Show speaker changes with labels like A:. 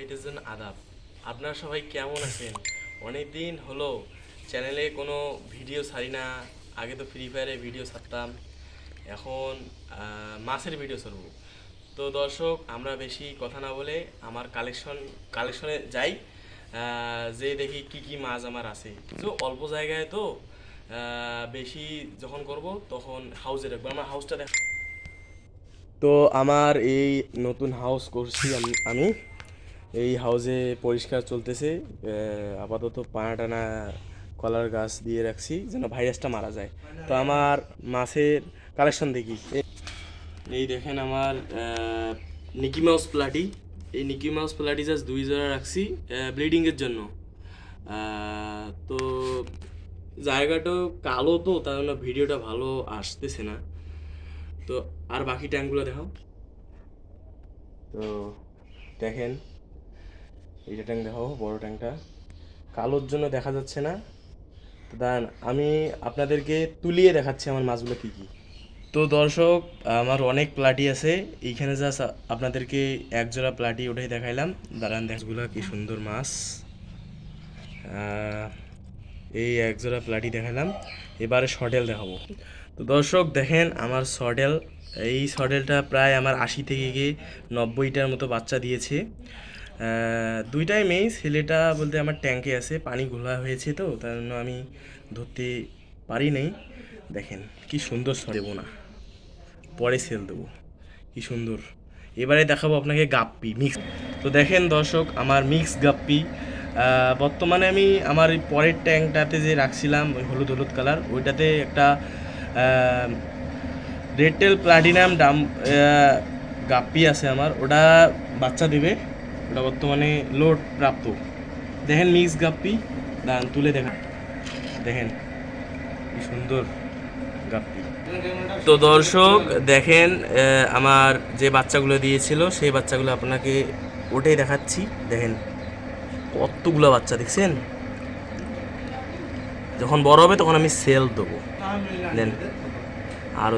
A: ভাইদের আদাব। আপনারা সবাই কেমন আছেন? অনেক দিন হলো চ্যানেলে কোনো ভিডিও ছাড়ি না। আগে তো ফ্রি ফায়ারে ভিডিও ছাড়তাম, এখন মাছের ভিডিও ছাড়বো। তো দর্শক, আমরা বেশি কথা না বলে আমার কালেকশনে যাই, যে দেখি কি কি মাছ আমার আছে। তো অল্প জায়গায় তো বেশি যখন করব তখন হাউসে রাখবো। আমার হাউসটা দেখ। তো আমার এই নতুন হাউস করছি আমি এই হাউসে পরিষ্কার চলতেছে। আপাতত পানা টানা কলার গাছ দিয়ে রাখছি যেন ভাইরাসটা মারা যায়। তো আমার মাছের কালেকশন দেখি। এই দেখেন আমার নিকি মাউস প্লাটি। এই নিকি মাউস প্লাটি জাস্ট 2 জোড়া রাখছি ব্লিডিংয়ের জন্য। তো জায়গাটা কালো, তো তার জন্য ভিডিওটা ভালো আসতেছে না। তো আর বাকি ট্যাঙ্কগুলো দেখাও। তো দেখেন, এইটা ট্যাঙ্ক দেখাও, বড় ট্যাঙ্কটা কালোর জন্য দেখা যাচ্ছে না। তো দাঁড়ান, আমি আপনাদেরকে তুলিয়ে দেখাচ্ছি আমার মাছগুলো কী কী। তো দর্শক, আমার অনেক প্লাটি আছে এইখানে। জাস্ট আপনাদেরকে এক জোড়া প্লাটি ওটাই দেখাইলাম। দাঁড়ান, মাছগুলো কি সুন্দর মাছ। এই এক জোড়া প্লাটি দেখালাম, এবারে শর্টেল দেখাবো। তো দর্শক দেখেন আমার শর্টেল। এই শর্টেলটা প্রায় আমার 80 থেকে গিয়ে 90টার মতো বাচ্চা দিয়েছে। দুইটাই মেয়ে। ছেলেটা বলতে আমার ট্যাঙ্কে আছে, পানি ঘোলা হয়েছে, তো তার জন্য আমি ধরতে পারি নাই। দেখেন কি সুন্দর দেবো না, পরে সেল দেবো, কি সুন্দর। এবারে দেখাবো আপনাকে গাপ্পি মিক্স। তো দেখেন দর্শক, আমার মিক্স গাপ্পি। বর্তমানে আমি আমার এই পরের ট্যাঙ্কটাতে যে রাখছিলাম ওই হলুদ হলুদ কালার, ওইটাতে একটা রেড টেল প্লাটিনাম গাপ্পি আছে আমার। ওটা বাচ্চা দেবে, ওটা বর্তমানে লোড প্রাপ্ত। দেখেন মিক্স গাপ্পি, দাঁড়ান তুলে দেখেন, দেখেন কি সুন্দর গাপ্পি। তো দর্শক দেখেন, আমার যে বাচ্চাগুলো দিয়েছিল সেই বাচ্চাগুলো আপনাকে ওটাই দেখাচ্ছি। দেখেন কতগুলো বাচ্চা, দেখছেন? যখন বড় হবে তখন আমি সেল দেবো। দেন আরও